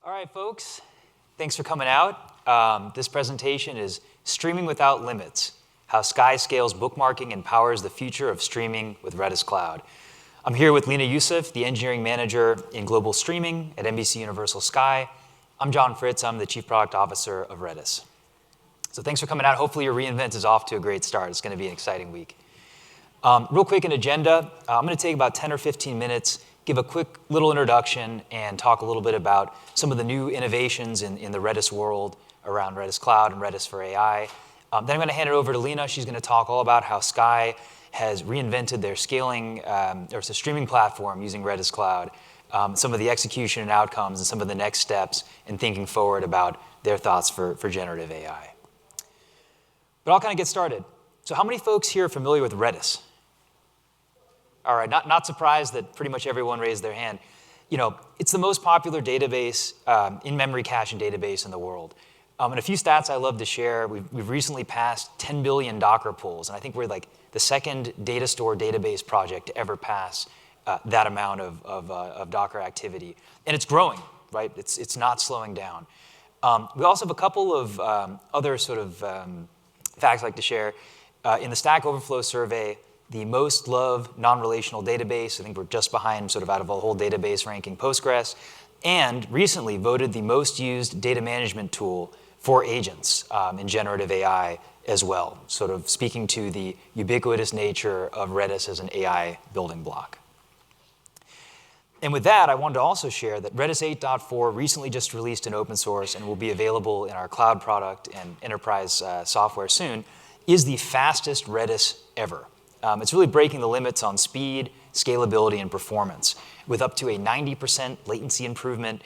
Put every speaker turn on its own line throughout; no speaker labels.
All right, folks, thanks for coming out. This presentation is Streaming Without Limits, How Sky Scales Bookmarking and Powers the Future of Streaming with Redis Cloud. I'm here with Lena Yusuf, the Engineering Manager in Global Streaming at NBC Universal Sky. I'm John Fritz. I'm the Chief Product Officer of Redis. So thanks for coming out. Hopefully your reInvent is off to a great start. It's going to be an exciting week. Real quick, an agenda. I'm going to take about 10 or 15 minutes, give a quick little introduction, and talk a little bit about some of the new innovations in the Redis world around Redis Cloud and Redis for AI. Then I'm going to hand it over to Lena. She's going to talk all about how Sky has reinvented their scaling, or it's a streaming platform using Redis Cloud, some of the execution and outcomes, and some of the next steps in thinking forward about their thoughts for generative AI. But I'll kind of get started. So how many folks here are familiar with Redis? All right, not surprised that pretty much everyone raised their hand. You know, it's the most popular database, in-memory caching database in the world. And a few stats I love to share. We've recently passed 10 billion Docker pulls, and I think we're like the second data store database project to ever pass that amount of Docker activity. And it's growing, right? It's not slowing down. We also have a couple of other sort of facts I'd like to share. In the Stack Overflow survey, the most loved non-relational database, I think we're just behind sort of out of a whole database ranking Postgres, and recently voted the most used data management tool for agents in generative AI as well, sort of speaking to the ubiquitous nature of Redis as an AI building block. And with that, I wanted to also share that Redis 8.4 recently just released in open source and will be available in our cloud product and enterprise software soon, is the fastest Redis ever. It's really breaking the limits on speed, scalability, and performance with up to a 90% latency improvement,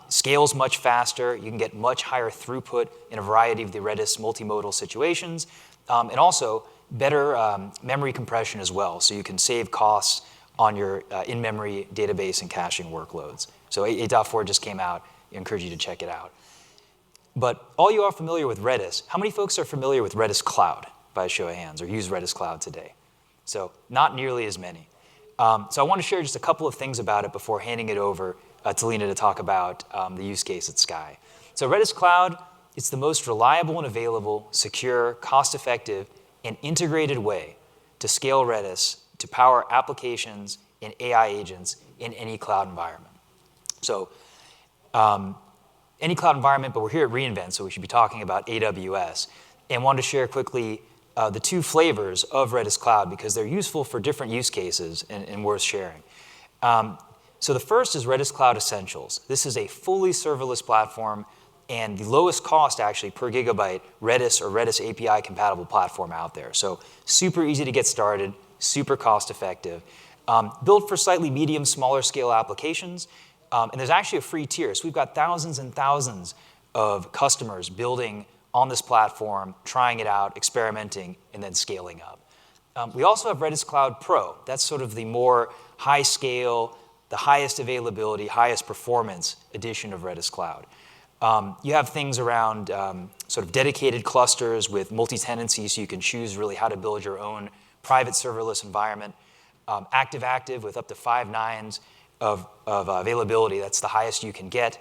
scales much faster, you can get much higher throughput in a variety of the Redis multimodal situations, and also better memory compression as well, so you can save costs on your in-memory database and caching workloads. So 8.4 just came out. I encourage you to check it out. But all you are familiar with Redis, how many folks are familiar with Redis Cloud, by a show of hands, or use Redis Cloud today? So not nearly as many. So I want to share just a couple of things about it before handing it over to Lena to talk about the use case at Sky. So Redis Cloud, it's the most reliable and available, secure, cost-effective, and integrated way to scale Redis to power applications and AI agents in any cloud environment. So any cloud environment, but we're here at reInvent, so we should be talking about AWS. And wanted to share quickly the two flavors of Redis Cloud because they're useful for different use cases and worth sharing. So the first is Redis Cloud Essentials. This is a fully serverless platform and the lowest cost actually per gigabyte Redis or Redis API compatible platform out there. So super easy to get started, super cost effective. Built for slightly medium, smaller scale applications. And there's actually a free tier. So we've got thousands and thousands of customers building on this platform, trying it out, experimenting, and then scaling up. We also have Redis Cloud Pro. That's sort of the more high scale, the highest availability, highest performance edition of Redis Cloud. You have things around sort of dedicated clusters with multi-tenancy, so you can choose really how to build your own private serverless environment. Active with up to 5 nines of availability. That's the highest you can get.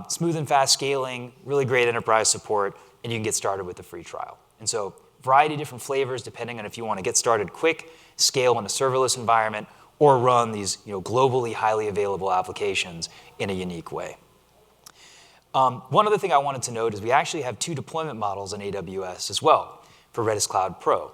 Smooth and fast scaling, really great enterprise support, and you can get started with the free trial. And so variety of different flavors depending on if you want to get started quick, scale in a serverless environment, or run these globally highly available applications in a unique way. One other thing I wanted to note is we actually have 2 deployment models in AWS as well for Redis Cloud Pro.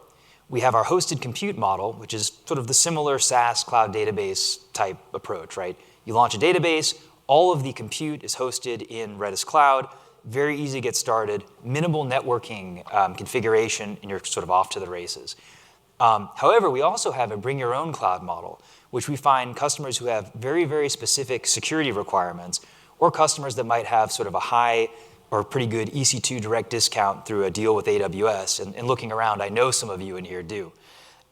We have our hosted compute model, which is sort of the similar SaaS cloud database type approach, right? You launch a database, all of the compute is hosted in Redis Cloud, very easy to get started, minimal networking configuration, and you're sort of off to the races. However, we also have a bring your own cloud model, which we find customers who have very, very specific security requirements, or customers that might have sort of a high or pretty good EC2 direct discount through a deal with AWS. And looking around, I know some of you in here do.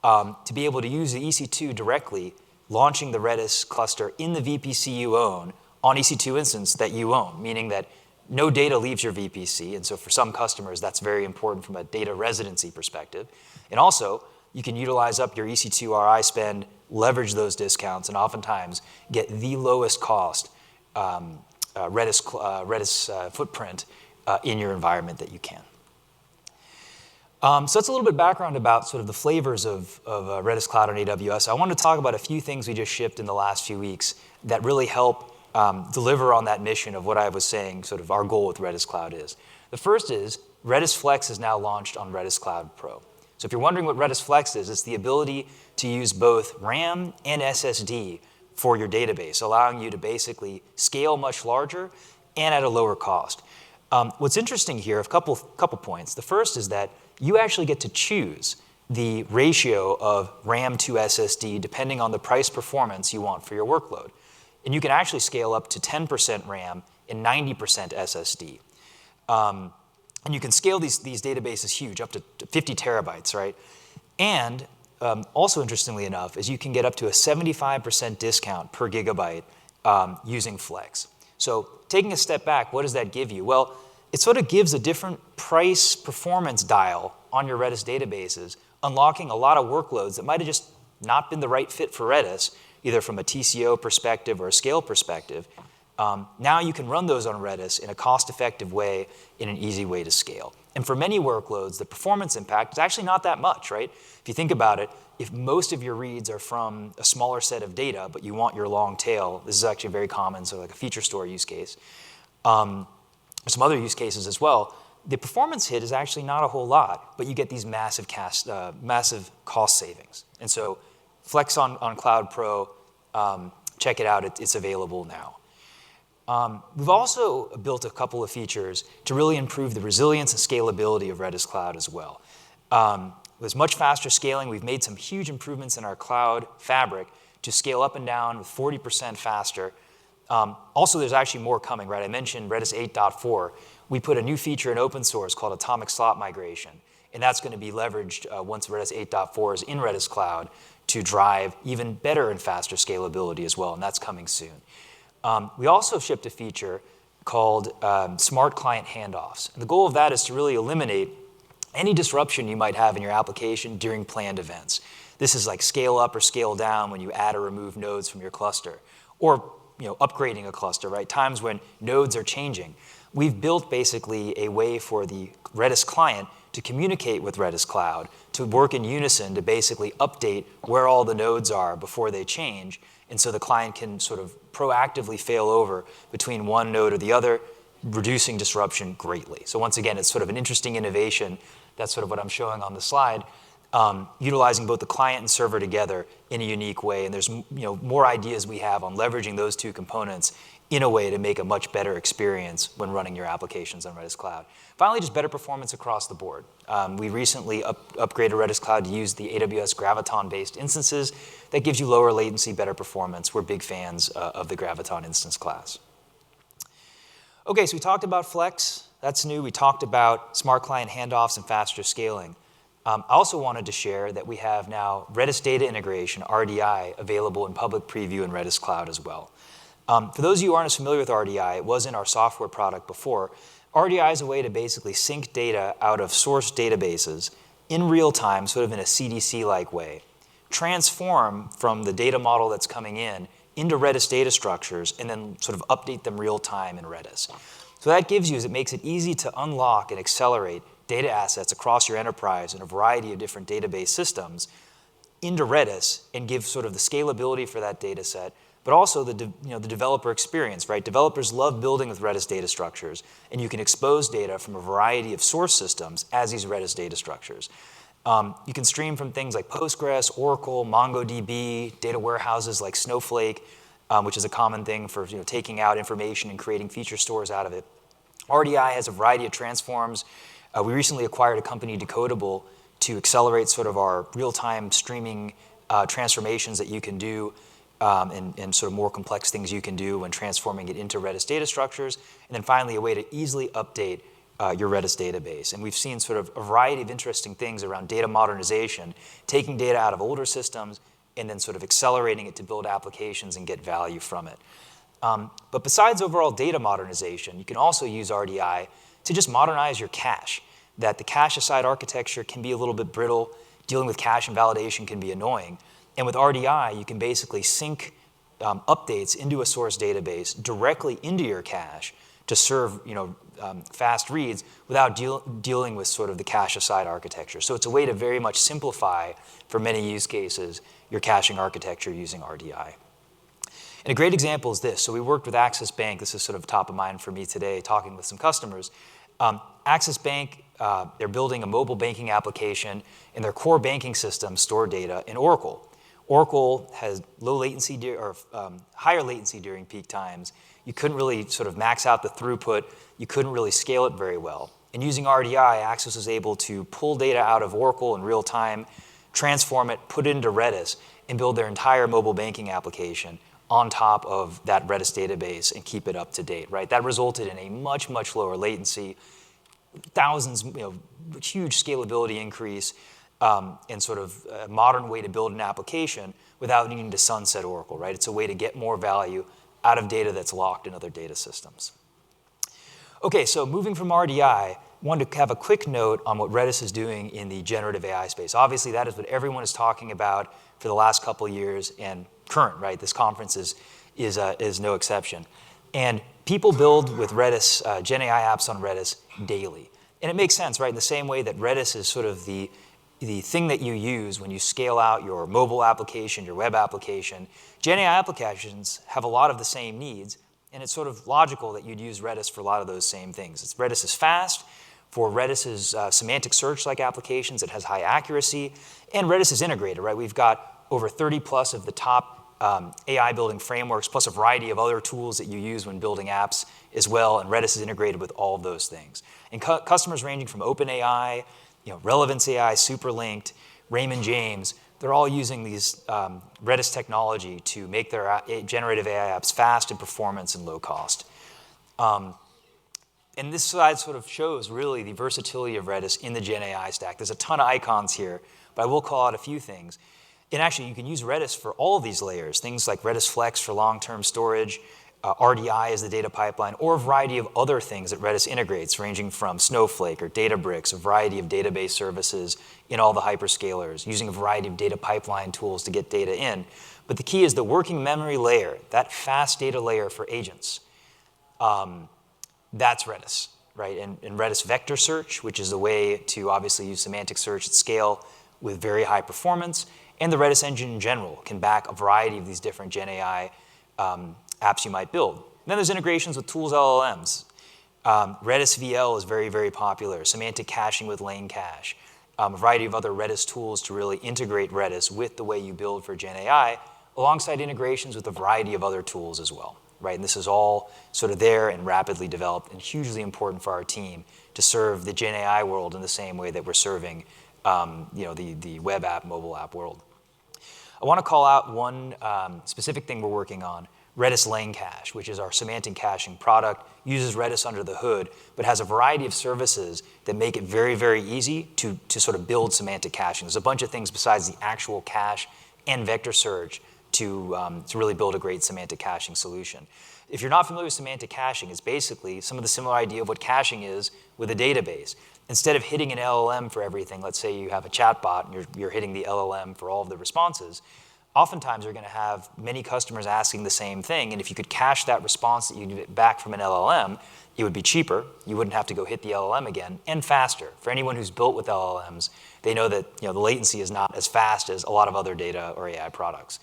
To be able to use the EC2 directly, launching the Redis cluster in the VPC you own on EC2 instance that you own, meaning that no data leaves your VPC. And so for some customers, that's very important from a data residency perspective. And also, you can utilize up your EC2 RI spend, leverage those discounts, and oftentimes get the lowest cost Redis footprint in your environment that you can. So that's a little bit of background about sort of the flavors of Redis Cloud on AWS. I want to talk about a few things we just shipped in the last few weeks that really help deliver on that mission of what I was saying, sort of our goal with Redis Cloud is. The first is Redis Flex is now launched on Redis Cloud Pro. So if you're wondering what Redis Flex is, it's the ability to use both RAM and SSD for your database, allowing you to basically scale much larger and at a lower cost. What's interesting here, a couple points. The first is that you actually get to choose the ratio of RAM to SSD depending on the price performance you want for your workload. And you can actually scale up to 10% RAM and 90% SSD. And you can scale these databases huge, up to 50 terabytes, right? And also interestingly enough, is you can get up to a 75% discount per gigabyte using Flex. So taking a step back, what does that give you? Well, it sort of gives a different price performance dial on your Redis databases, unlocking a lot of workloads that might have just not been the right fit for Redis, either from a TCO perspective or a scale perspective. Now you can run those on Redis in a cost-effective way, in an easy way to scale. And for many workloads, the performance impact is actually not that much, right? If you think about it, if most of your reads are from a smaller set of data, but you want your long tail, this is actually very common, so like a feature store use case, some other use cases as well, the performance hit is actually not a whole lot, but you get these massive cost savings. And so Flex on Cloud Pro, check it out, it's available now. We've also built a couple of features to really improve the resilience and scalability of Redis Cloud as well. With much faster scaling, we've made some huge improvements in our cloud fabric to scale up and down with 40% faster. Also, there's actually more coming, right? I mentioned Redis 8.4. We put a new feature in open source called atomic slot migration, and that's going to be leveraged once Redis 8.4 is in Redis Cloud to drive even better and faster scalability as well, and that's coming soon. We also shipped a feature called Smart Client Handoffs. And the goal of that is to really eliminate any disruption you might have in your application during planned events. This is like scale up or scale down when you add or remove nodes from your cluster, or upgrading a cluster, right? Times when nodes are changing. We've built basically a way for the Redis client to communicate with Redis Cloud, to work in unison to basically update where all the nodes are before they change. And so the client can sort of proactively fail over between one node or the other, reducing disruption greatly. So once again, it's sort of an interesting innovation. That's sort of what I'm showing on the slide, utilizing both the client and server together in a unique way. And there's more ideas we have on leveraging those two components in a way to make a much better experience when running your applications on Redis Cloud. Finally, just better performance across the board. We recently upgraded Redis Cloud to use the AWS Graviton-based instances. That gives you lower latency, better performance. We're big fans of the Graviton instance class. Okay, so we talked about Flex. That's new. We talked about smart client handoffs and faster scaling. I also wanted to share that we have now Redis Data Integration, RDI, available in public preview in Redis Cloud as well. For those of you who aren't as familiar with RDI, it was in our software product before. RDI is a way to basically sync data out of source databases in real time, sort of in a CDC-like way, transform from the data model that's coming in into Redis data structures, and then sort of update them real time in Redis. So that gives you is it makes it easy to unlock and accelerate data assets across your enterprise in a variety of different database systems into Redis and give sort of the scalability for that data set, but also the developer experience, right? Developers love building with Redis data structures, and you can expose data from a variety of source systems as these Redis data structures. You can stream from things like Postgres, Oracle, MongoDB, data warehouses like Snowflake, which is a common thing for taking out information and creating feature stores out of it. RDI has a variety of transforms. We recently acquired a company, Decodable, to accelerate sort of our real-time streaming transformations that you can do and sort of more complex things you can do when transforming it into Redis data structures. And then finally, a way to easily update your Redis database. And we've seen sort of a variety of interesting things around data modernization, taking data out of older systems and then sort of accelerating it to build applications and get value from it. But besides overall data modernization, you can also use RDI to just modernize your cache. That the cache-aside architecture can be a little bit brittle. Dealing with cache and validation can be annoying. And with RDI, you can basically sync updates into a source database directly into your cache to serve fast reads without dealing with sort of the cache-aside architecture. So it's a way to very much simplify, for many use cases, your caching architecture using RDI. And a great example is this. So we worked with Axis Bank. This is sort of top of mind for me today, talking with some customers. Axis Bank, they're building a mobile banking application, and their core banking system store data in Oracle. Oracle has low latency or higher latency during peak times. You couldn't really sort of max out the throughput. You couldn't really scale it very well. And using RDI, Axis was able to pull data out of Oracle in real time, transform it, put it into Redis, and build their entire mobile banking application on top of that Redis database and keep it up to date, right? That resulted in a much, much lower latency, thousands, huge scalability increase, and sort of a modern way to build an application without needing to sunset Oracle, right? It's a way to get more value out of data that's locked in other data systems. Okay, so moving from RDI, I wanted to have a quick note on what Redis is doing in the generative AI space. Obviously, that is what everyone is talking about for the last couple of years and current, right? This conference is no exception. And people build with Redis, GenAI apps on Redis daily. And it makes sense, right? In the same way that Redis is sort of the thing that you use when you scale out your mobile application, your web application. GenAI applications have a lot of the same needs, and it's sort of logical that you'd use Redis for a lot of those same things. Redis is fast. For Redis's semantic search-like applications, it has high accuracy, and Redis is integrated, right? We've got over 30 plus of the top AI building frameworks, plus a variety of other tools that you use when building apps as well, and Redis is integrated with all of those things. And customers ranging from OpenAI, Relevance AI, Superlinked, Raymond James, they're all using these Redis technology to make their generative AI apps fast in performance and low cost. And this slide sort of shows really the versatility of Redis in the GenAI stack. There's a ton of icons here, but I will call out a few things. And actually, you can use Redis for all of these layers, things like Redis Flex for long-term storage, RDI as the data pipeline, or a variety of other things that Redis integrates, ranging from Snowflake or Databricks, a variety of database services in all the hyperscalers, using a variety of data pipeline tools to get data in. But the key is the working memory layer, that fast data layer for agents. That's Redis, right? And Redis Vector Search, which is a way to obviously use semantic search at scale with very high performance. And the Redis engine in general can back a variety of these different GenAI apps you might build. And then there's integrations with tools LLMs. Redis VL is very, very popular. Semantic caching with lane cache. A variety of other Redis tools to really integrate Redis with the way you build for GenAI, alongside integrations with a variety of other tools as well, right? And this is all sort of there and rapidly developed and hugely important for our team to serve the GenAI world in the same way that we're serving the web app, mobile app world. I want to call out one specific thing we're working on, Redis Lane Cache, which is our semantic caching product, uses Redis under the hood, but has a variety of services that make it very, very easy to sort of build semantic caching. There's a bunch of things besides the actual cache and vector search to really build a great semantic caching solution. If you're not familiar with semantic caching, it's basically some of the similar idea of what caching is with a database. Instead of hitting an LLM for everything, let's say you have a chatbot and you're hitting the LLM for all of the responses, oftentimes you're going to have many customers asking the same thing, and if you could cache that response that you get back from an LLM, it would be cheaper. You wouldn't have to go hit the LLM again, and faster. For anyone who's built with LLMs, they know that the latency is not as fast as a lot of other data or AI products.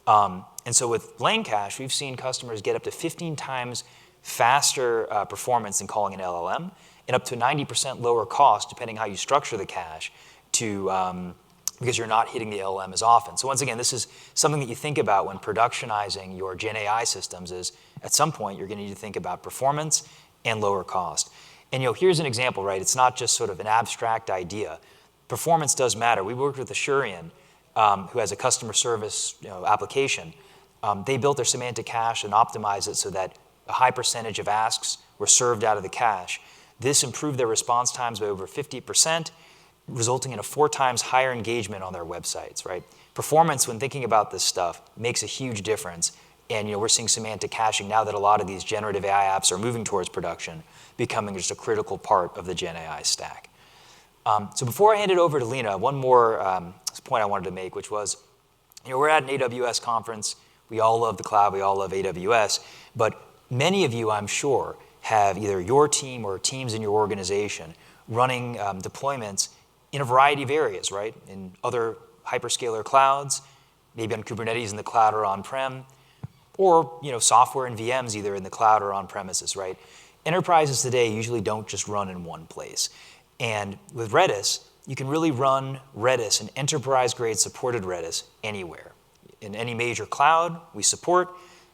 And so with Lane Cache, we've seen customers get up to 15 times faster performance than calling an LLM, and up to 90% lower cost, depending how you structure the cache, because you're not hitting the LLM as often. So once again, this is something that you think about when productionizing your GenAI systems is at some point you're going to need to think about performance and lower cost. And here's an example, right? It's not just sort of an abstract idea. Performance does matter. We worked with Asurion, who has a customer service application. They built their semantic cache and optimized it so that a high percentage of asks were served out of the cache. This improved their response times by over 50%, resulting in a 4 times higher engagement on their websites, right? Performance, when thinking about this stuff, makes a huge difference. And we're seeing semantic caching now that a lot of these generative AI apps are moving towards production, becoming just a critical part of the GenAI stack. So before I hand it over to Lena, one more point I wanted to make, which was, we're at an AWS conference. We all love the cloud. We all love AWS. But many of you, I'm sure, have either your team or teams in your organization running deployments in a variety of areas, right? In other hyperscaler clouds, maybe on Kubernetes in the cloud or on-prem, or software and VMs either in the cloud or on-premises, right? Enterprises today usually don't just run in one place. And with Redis, you can really run Redis, an enterprise-grade supported Redis, anywhere. In any major cloud, we support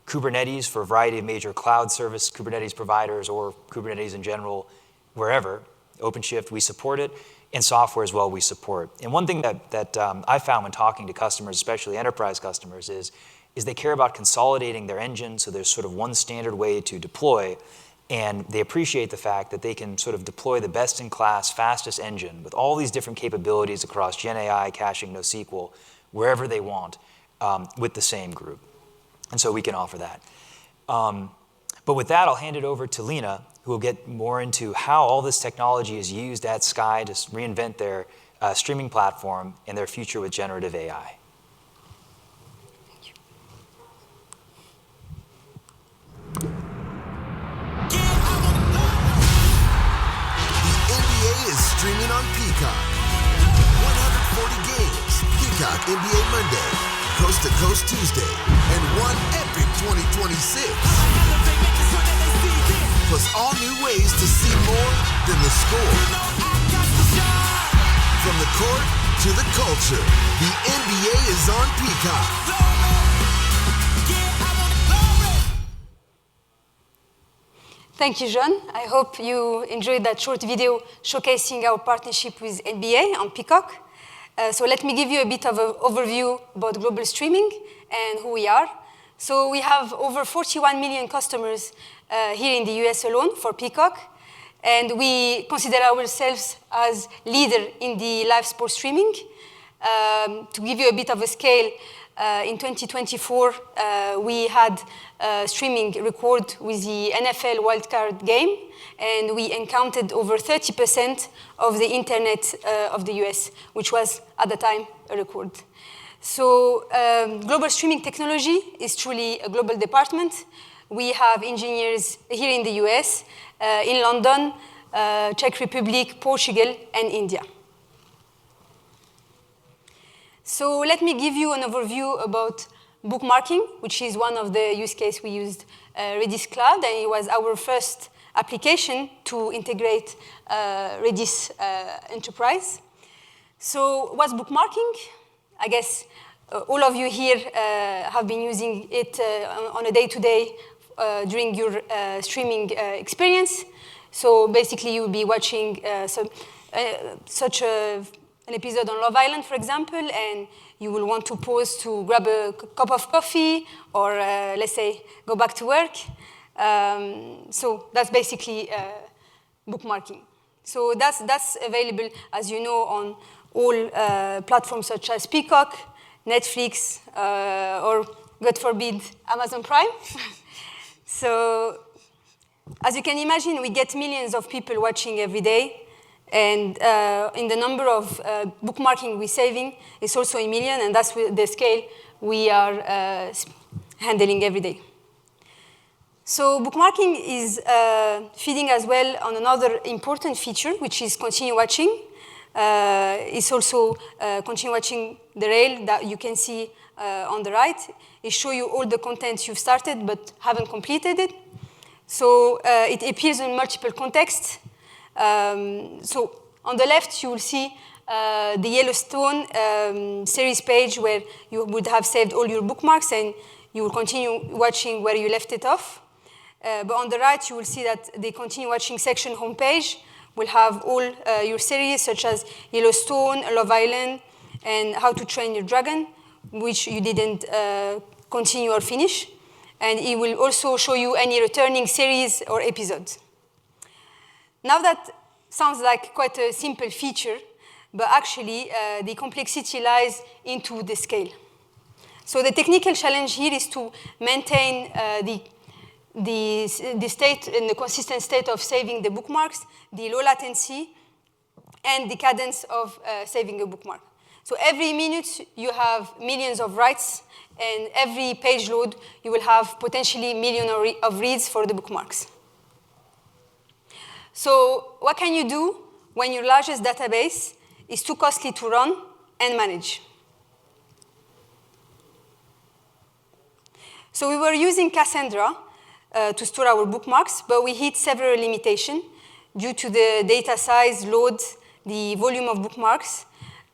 Kubernetes for a variety of major cloud service Kubernetes providers or Kubernetes in general, wherever. OpenShift, we support it. And software as well, we support. And one thing that I found when talking to customers, especially enterprise customers, is they care about consolidating their engine, so there's sort of one standard way to deploy, and they appreciate the fact that they can sort of deploy the best-in-class, fastest engine with all these different capabilities across GenAI, caching, NoSQL, wherever they want, with the same group. And so we can offer that. But with that, I'll hand it over to Lena, who will get more into how all this technology is used at Sky to reinvent their streaming platform and their future with generative AI.
Streaming on Peacock. 140 games, Peacock NBA Monday, Coast to Coast Tuesday, and one epic 2026. Plus all new ways to see more than the score. From the court to the culture, the NBA is on Peacock.
Thank you, John. I hope you enjoyed that short video showcasing our partnership with NBA on Peacock. So let me give you a bit of an overview about global streaming and who we are. So we have over 41 million customers here in the US alone for Peacock. And we consider ourselves as leader in the live sports streaming. To give you a bit of a scale, in 2024, we had streaming record with the NFL Wild Card game, and we encountered over 30% of the internet of the US, which was, at the time, a record. So global streaming technology is truly a global department. We have engineers here in the US, in London, Czech Republic, Portugal, and India. So let me give you an overview about bookmarking, which is one of the use cases we used Redis Cloud, and it was our first application to integrate Redis Enterprise. So what's bookmarking? I guess all of you here have been using it on a day-to-day during your streaming experience. So basically, you'll be watching an episode on Love Island, for example, and you will want to pause to grab a cup of coffee or, let's say, go back to work. So that's basically bookmarking. So that's available, as you know, on all platforms such as Peacock, Netflix, or, God forbid, Amazon Prime. So as you can imagine, we get millions of people watching every day. And in the number of bookmarking we're saving, it's also a million, and that's the scale we are handling every day. So bookmarking is feeding as well on another important feature, which is continue watching. It's also continue watching the rail that you can see on the right. It shows you all the content you've started but haven't completed it. So it appears in multiple contexts. So on the left, you will see the Yellowstone series page where you would have saved all your bookmarks and you will continue watching where you left it off. But on the right, you will see that the continue watching section homepage will have all your series such as Yellowstone, Love Island, and How to Train Your Dragon, which you didn't continue or finish. And it will also show you any returning series or episodes. Now that sounds like quite a simple feature, but actually the complexity lies into the scale. So the technical challenge here is to maintain the state and the consistent state of saving the bookmarks, the low latency, and the cadence of saving a bookmark. So every minute, you have millions of writes, and every page load, you will have potentially millions of reads for the bookmarks. So what can you do when your largest database is too costly to run and manage? So we were using Cassandra to store our bookmarks, but we hit several limitations due to the data size, load, the volume of bookmarks.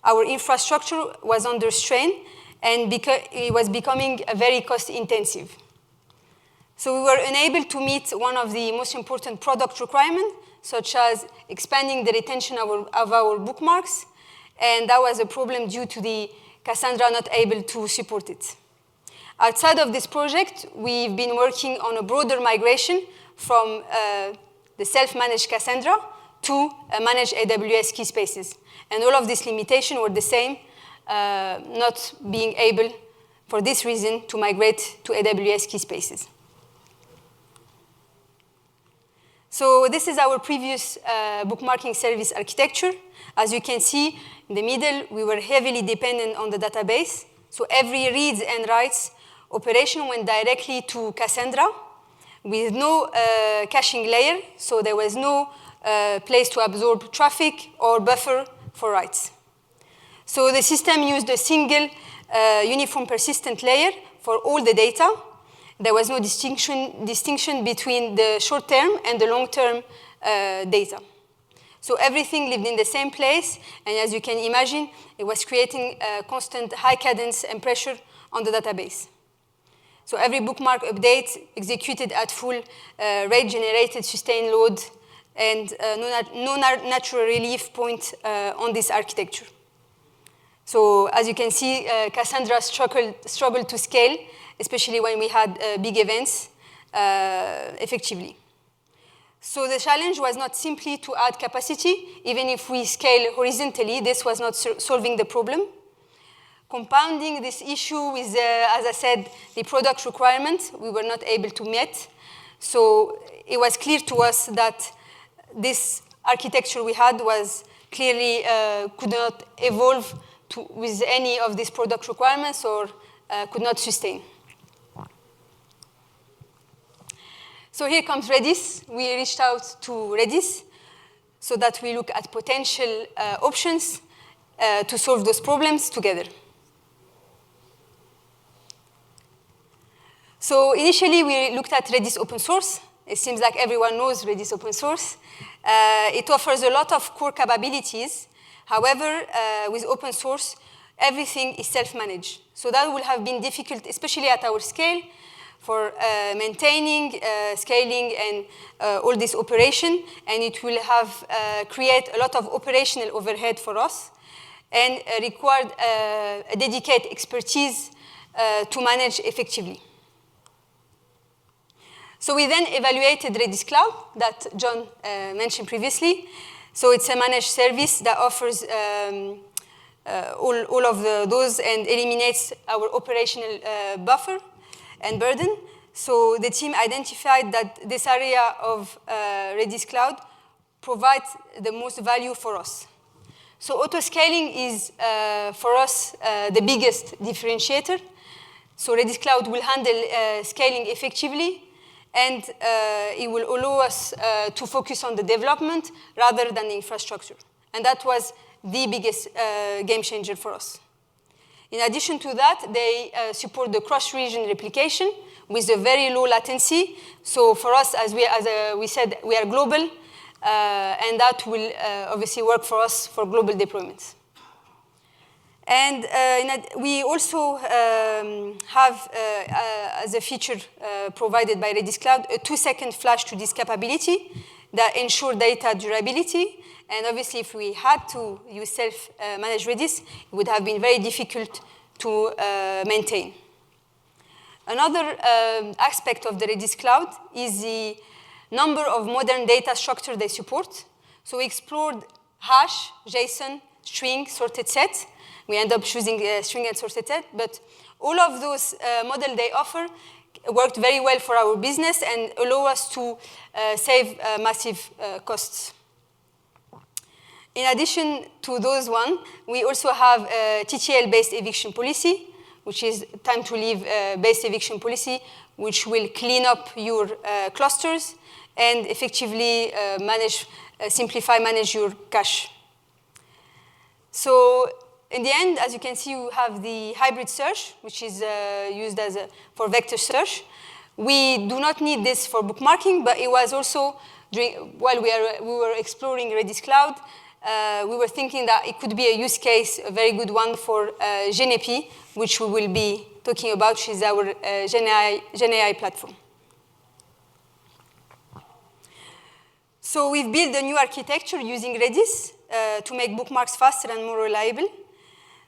Our infrastructure was under strain, and it was becoming very cost-intensive. So we were unable to meet one of the most important product requirements, such as expanding the retention of our bookmarks, and that was a problem due to the Cassandra not able to support it. Outside of this project, we've been working on a broader migration from the self-managed Cassandra to managed AWS Keyspaces. And all of these limitations were the same, not being able, for this reason, to migrate to AWS Keyspaces. So this is our previous bookmarking service architecture. As you can see, in the middle, we were heavily dependent on the database. So every reads and writes operation went directly to Cassandra with no caching layer, so there was no place to absorb traffic or buffer for writes. So the system used a single uniform persistent layer for all the data. There was no distinction between the short-term and the long-term data. So everything lived in the same place, and as you can imagine, it was creating a constant high cadence and pressure on the database. So every bookmark update executed at full rate generated sustained load and no natural relief point on this architecture. So as you can see, Cassandra struggled to scale, especially when we had big events effectively. So the challenge was not simply to add capacity. Even if we scale horizontally, this was not solving the problem. Compounding this issue with, as I said, the product requirement we were not able to meet. So it was clear to us that this architecture we had was clearly could not evolve with any of these product requirements or could not sustain. So here comes Redis. We reached out to Redis so that we look at potential options to solve those problems together. So initially, we looked at Redis open source. It seems like everyone knows Redis open source. It offers a lot of core capabilities. However, with open source, everything is self-managed. So that will have been difficult, especially at our scale, for maintaining, scaling, and all this operation. And it will have create a lot of operational overhead for us and required a dedicated expertise to manage effectively. So we then evaluated Redis Cloud that John mentioned previously. So it's a managed service that offers all of those and eliminates our operational buffer and burden. So the team identified that this area of Redis Cloud provides the most value for us. So auto-scaling is, for us, the biggest differentiator. So Redis Cloud will handle scaling effectively, and it will allow us to focus on the development rather than the infrastructure. And that was the biggest game changer for us. In addition to that, they support the cross-region replication with a very low latency. So for us, as we said, we are global, and that will obviously work for us for global deployments. And we also have, as a feature provided by Redis Cloud, a 2-second flash to disk capability that ensure data durability. And obviously, if we had to use self-managed Redis, it would have been very difficult to maintain. Another aspect of the Redis Cloud is the number of modern data structures they support. So we explored hash, JSON, string, sorted set. We end up choosing string and sorted set, but all of those models they offer worked very well for our business and allow us to save massive costs. In addition to those one, we also have a TTL-based eviction policy, which is time to leave-based eviction policy, which will clean up your clusters and effectively simplify, manage your cache. So in the end, as you can see, you have the hybrid search, which is used for vector search. We do not need this for bookmarking, but it was also, while we were exploring Redis Cloud, we were thinking that it could be a use case, a very good one for Genapi, which we will be talking about, which is our GenAI platform. So we've built a new architecture using Redis to make bookmarks faster and more reliable.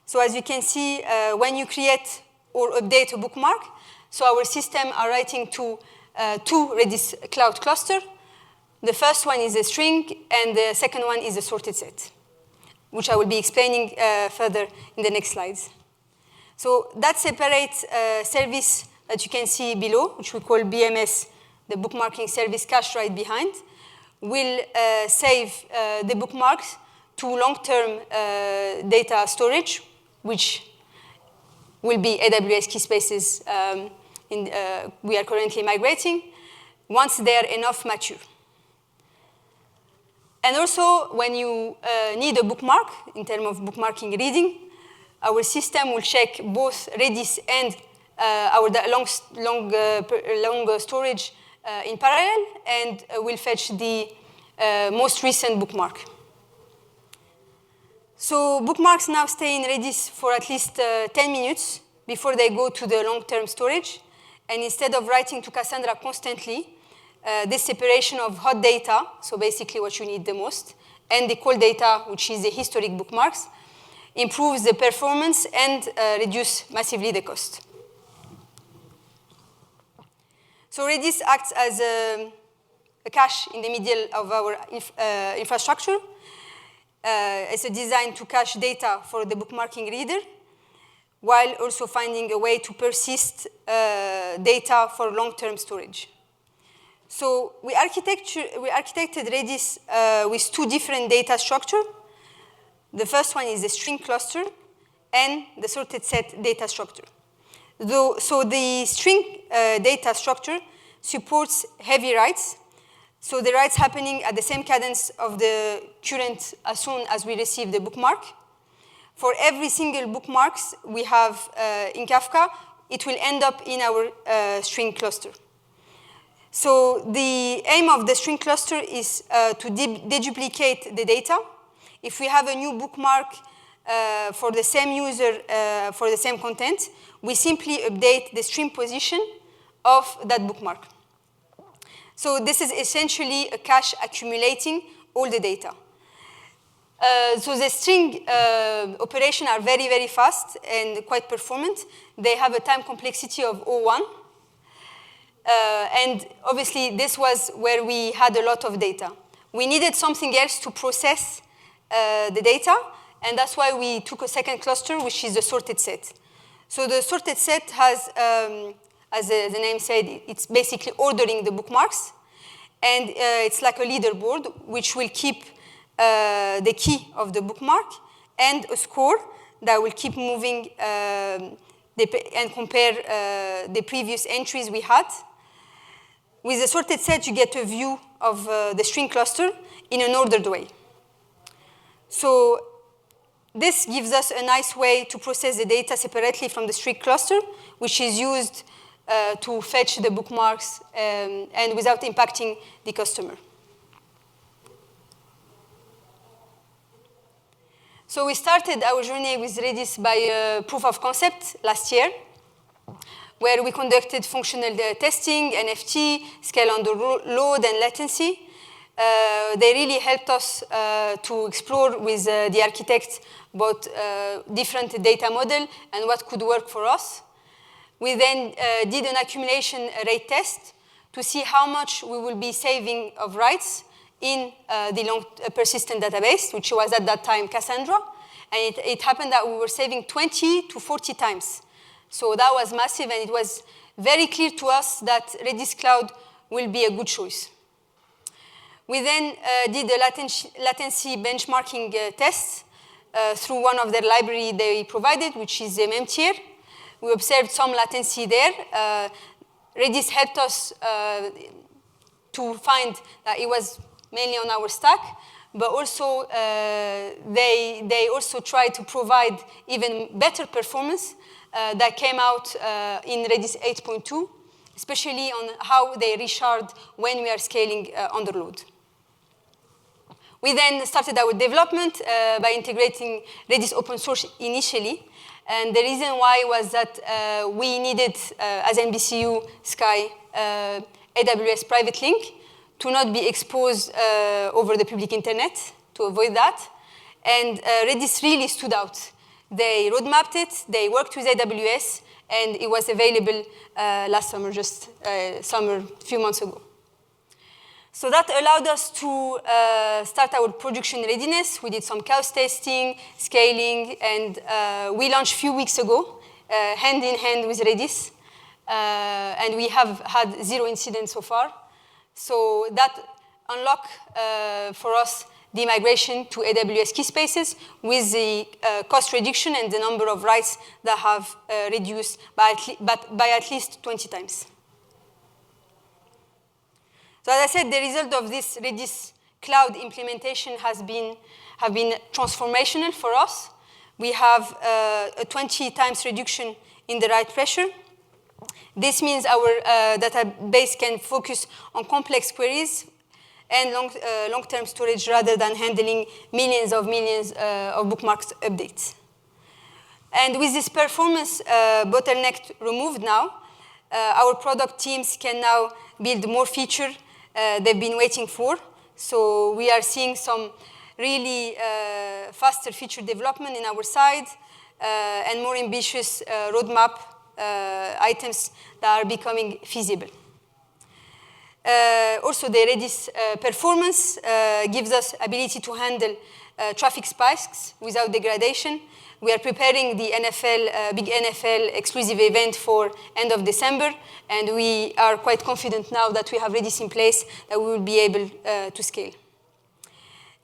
So as you can see, when you create or update a bookmark, so our system are writing to two Redis Cloud cluster. The first one is a string, and the second one is a sorted set, which I will be explaining further in the next slides. So that separates service that you can see below, which we call BMS, the bookmarking service cache right behind, will save the bookmarks to long-term data storage, which will be AWS Keyspaces we are currently migrating, once they are enough mature. And also, when you need a bookmark, in terms of bookmarking reading, our system will check both Redis and our long storage in parallel, and will fetch the most recent bookmark. So bookmarks now stay in Redis for at least 10 minutes before they go to the long-term storage. And instead of writing to Cassandra constantly, this separation of hot data, so basically what you need the most, and the cold data, which is the historic bookmarks, improves the performance and reduce massively the cost. So Redis acts as a cache in the middle of our infrastructure. It's a design to cache data for the bookmarking reader, while also finding a way to persist data for long-term storage. So we architected Redis with two different data structures. The first one is the string cluster and the sorted set data structure. So the string data structure supports heavy writes. So the writes happening at the same cadence of the current as soon as we receive the bookmark. For every single bookmarks we have in Kafka, it will end up in our string cluster. So the aim of the string cluster is to deduplicate the data. If we have a new bookmark for the same user for the same content, we simply update the string position of that bookmark. So this is essentially a cache accumulating all the data. So the string operations are very, very fast and quite performant. They have a time complexity of 0.1. And obviously, this was where we had a lot of data. We needed something else to process the data, and that's why we took a second cluster, which is the sorted set. So the sorted set has, as the name said, it's basically ordering the bookmarks, and it's like a leaderboard, which will keep the key of the bookmark and a score that will keep moving and compare the previous entries we had. With the sorted set, you get a view of the string cluster in an ordered way. So this gives us a nice way to process the data separately from the string cluster, which is used to fetch the bookmarks and without impacting the customer. So we started our journey with Redis by a proof of concept last year, where we conducted functional testing, NFT, scale under load, and latency. They really helped us to explore with the architects both different data model and what could work for us. We then did an accumulation rate test to see how much we will be saving of writes in the long persistent database, which was at that time Cassandra. And it happened that we were saving 20 to 40 times. So that was massive, and it was very clear to us that Redis Cloud will be a good choice. We then did a latency benchmarking test through one of their library they provided, which is MMTier. We observed some latency there. Redis helped us to find that it was mainly on our stack, but also they also tried to provide even better performance that came out in Redis 8.2, especially on how they reshard when we are scaling under load. We then started our development by integrating Redis open source initially. And the reason why was that we needed, as NBCU Sky, AWS private link to not be exposed over the public internet, to avoid that. And Redis really stood out. They roadmapped it, they worked with AWS, and it was available last summer, just summer, a few months ago. So that allowed us to start our production readiness. We did some chaos testing, scaling, and we launched a few weeks ago, hand in hand with Redis. And we have had 0 incidents so far. So that unlocked for us the migration to AWS Keyspaces with the cost reduction and the number of writes that have reduced by at least 20 times. So as I said, the result of this Redis Cloud implementation have been transformational for us. We have a 20 times reduction in the write pressure. This means our database can focus on complex queries and long-term storage rather than handling millions of bookmarks updates. And with this performance bottleneck removed now, our product teams can now build more features they've been waiting for. So we are seeing some really faster feature development in our side and more ambitious roadmap items that are becoming feasible. Also, the Redis performance gives us ability to handle traffic spikes without degradation. We are preparing the big NFL exclusive event for end of December, and we are quite confident now that we have Redis in place that we will be able to scale.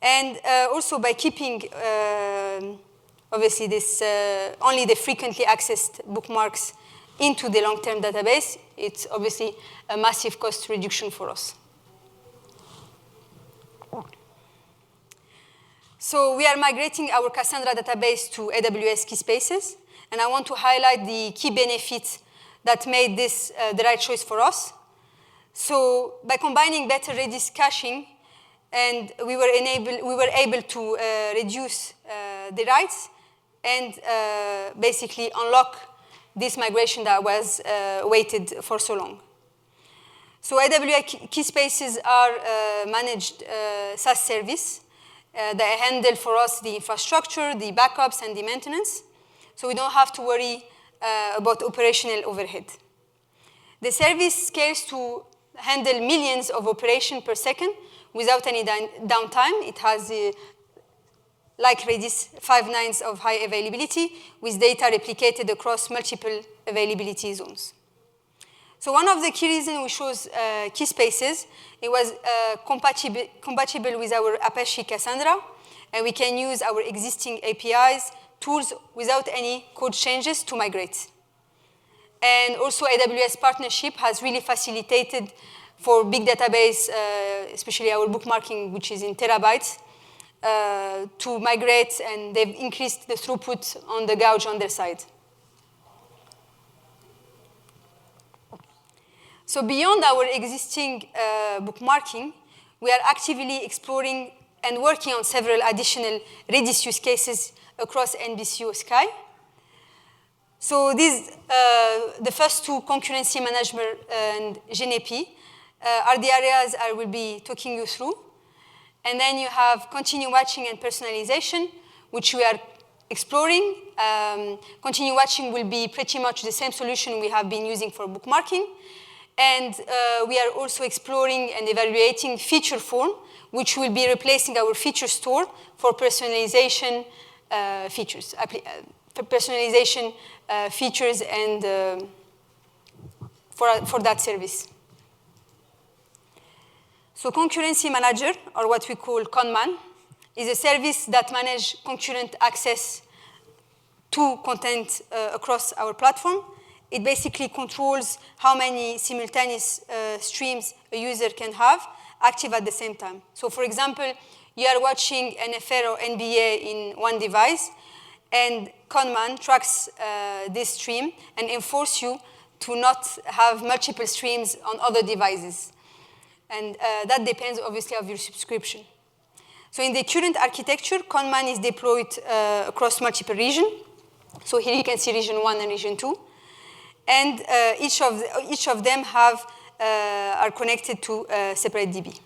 And also by keeping, obviously, this only the frequently accessed bookmarks into the long-term database, it's obviously a massive cost reduction for us. So we are migrating our Cassandra database to AWS Keyspaces, and I want to highlight the key benefits that made this the right choice for us. So by combining better Redis caching, and we were able to reduce the writes and basically unlock this migration that was waited for so long. So AWS Keyspaces are managed SaaS service. They handle for us the infrastructure, the backups, and the maintenance. So we don't have to worry about operational overhead. The service scales to handle millions of operations per second without any downtime. It has, like Redis, 5 nines of high availability with data replicated across multiple availability zones. So one of the key reasons we chose Keyspaces, it was compatible with our Apache Cassandra, and we can use our existing APIs, tools without any code changes to migrate. And also AWS partnership has really facilitated for big database, especially our bookmarking, which is in terabytes, to migrate, and they've increased the throughput on the gauge on their side. So beyond our existing bookmarking, we are actively exploring and working on several additional Redis use cases across NBCU Sky. So these, the first two, concurrency management and Genapi, are the areas I will be talking you through. And then you have continue watching and personalization, which we are exploring. Continue watching will be pretty much the same solution we have been using for bookmarking. And we are also exploring and evaluating feature form, which will be replacing our feature store for personalization features, features and for that service. So Concurrency Manager, or what we call Conman, is a service that manages concurrent access to content across our platform. It basically controls how many simultaneous streams a user can have active at the same time. So for example, you are watching NFL or NBA in one device, and Conman tracks this stream and enforces you to not have multiple streams on other devices. And that depends, obviously, on your subscription. So in the current architecture, Conman is deployed across multiple regions. So here you can see region 1 and region 2. And each of them are connected to a separate DB.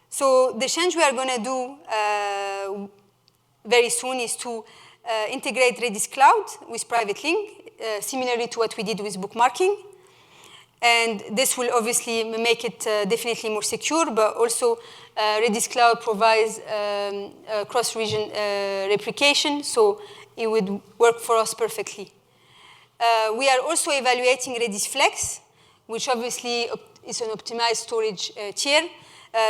So the change we are going to do very soon is to integrate Redis Cloud with private link, similarly to what we did with bookmarking. And this will obviously make it definitely more secure, but also Redis Cloud provides cross-region replication, so it would work for us perfectly. We are also evaluating Redis Flex, which obviously is an optimized storage tier,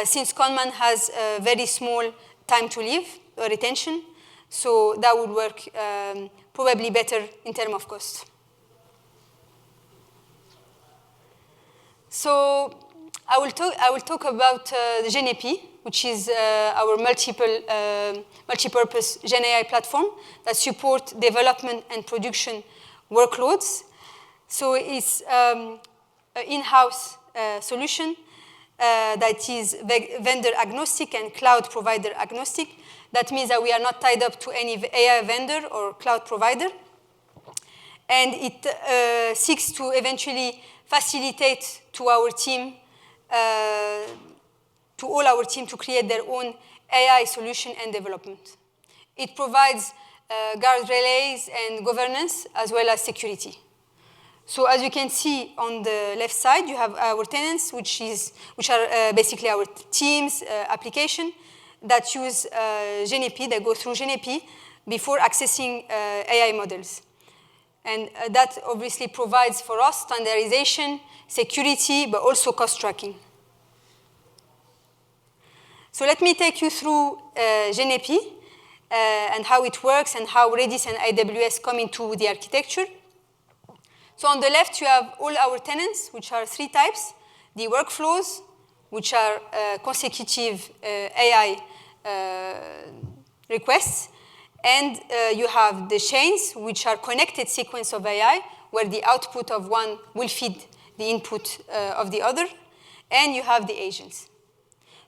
since Conman has a very small time to live, or retention, so that would work probably better in terms of cost. So I will talk about the Genapi, which is our multi-purpose GenAI platform that supports development and production workloads. So it's an in-house solution that is vendor agnostic and cloud provider agnostic. That means that we are not tied up to any AI vendor or cloud provider. And it seeks to eventually facilitate to our team, to all our team, to create their own AI solution and development. It provides guard relays and governance as well as security. So as you can see on the left side, you have our tenants, which are basically our team's application that use Genapi, that go through Genapi before accessing AI models. And that obviously provides for us standardization, security, but also cost tracking. So let me take you through Genapi and how it works and how Redis and AWS come into the architecture. So on the left, you have all our tenants, which are 3 types. The workflows, which are consecutive AI requests. And you have the chains, which are connected sequence of AI, where the output of one will feed the input of the other. And you have the agents.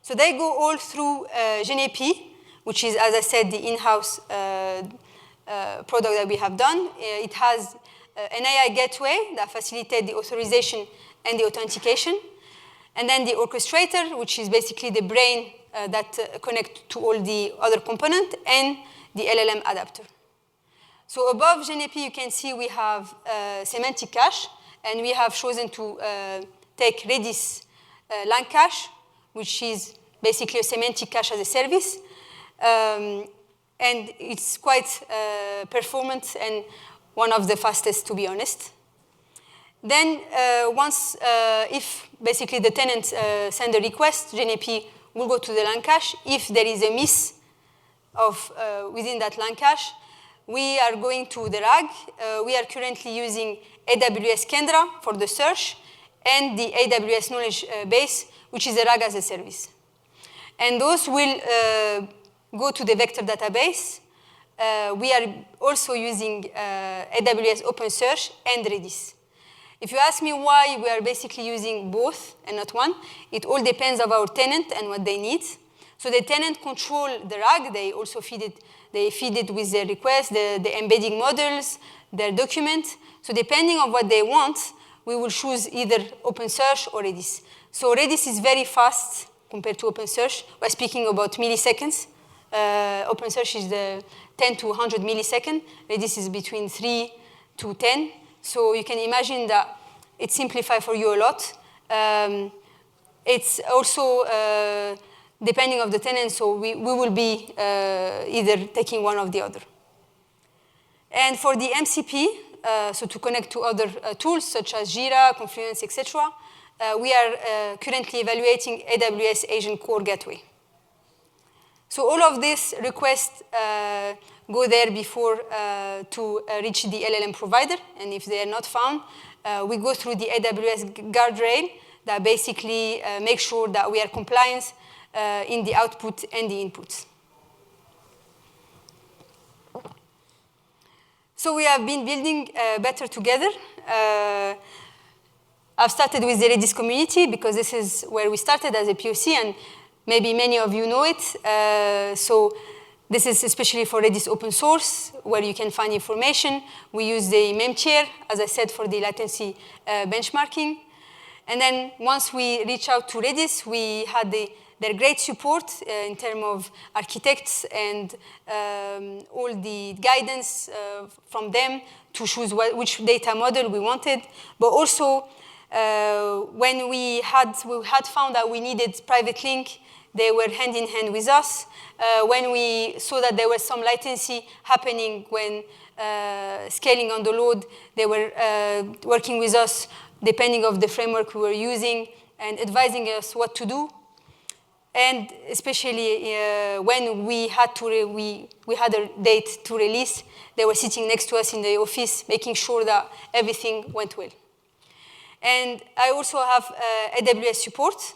So they go all through Genapi, which is, as I said, the in-house product that we have done. It has an AI gateway that facilitates the authorization and the authentication. And then the orchestrator, which is basically the brain that connects to all the other components, and the LLM adapter. So above Genapi, you can see we have semantic cache, and we have chosen to take Redis lang cache, which is basically a semantic cache as a service. And it's quite performant and one of the fastest, to be honest. Then if basically the tenant send a request, Genapi will go to the lang cache. If there is a miss within that lang cache, we are going to the RAG. We are currently using AWS Kendra for the search and the AWS knowledge base, which is a RAG as a service. And those will go to the vector database. We are also using AWS OpenSearch and Redis. If you ask me why we are basically using both and not one, it all depends on our tenant and what they need. So the tenant control the RAG. They also feed it with their requests, the embedding models, their document. So depending on what they want, we will choose either OpenSearch or Redis. So Redis is very fast compared to OpenSearch. We're speaking about milliseconds. OpenSearch is the 10 to 100 milliseconds. Redis is between 3 to 10. So you can imagine that it simplifies for you a lot. It's also depending on the tenant, so we will be either taking one or the other. And for the MCP, so to connect to other tools such as Jira, Confluence, etc., we are currently evaluating AWS Agent Core Gateway. So all of these requests go there before to reach the LLM provider, and if they are not found, we go through the AWS guardrail that basically makes sure that we are compliant in the output and the inputs. So we have been building better together. I've started with the Redis community because this is where we started as a POC, and maybe many of you know it. So this is especially for Redis open source, where you can find information. We use the memchair, as I said, for the latency benchmarking. And then once we reach out to Redis, we had their great support in terms of architects and all the guidance from them to choose which data model we wanted. But also, when we had found that we needed private link, they were hand in hand with us. When we saw that there was some latency happening when scaling on the load, they were working with us depending on the framework we were using and advising us what to do. And especially when we had a date to release, they were sitting next to us in the office, making sure that everything went well. And I also have AWS support,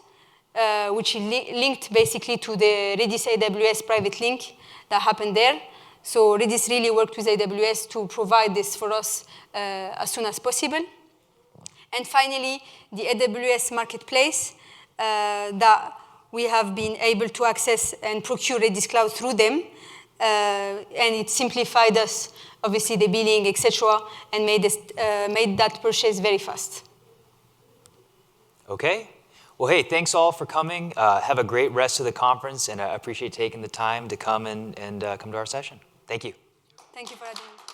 which is linked basically to the Redis AWS private link that happened there. So Redis really worked with AWS to provide this for us as soon as possible. And finally, the AWS marketplace that we have been able to access and procure Redis Cloud through them. And it simplified us, obviously, the billing, etc., and made that purchase very fast.
Okay. Well, hey, thanks all for coming. Have a great rest of the conference, and I appreciate taking the time to come and come to our session. Thank you.
Thank you for having me.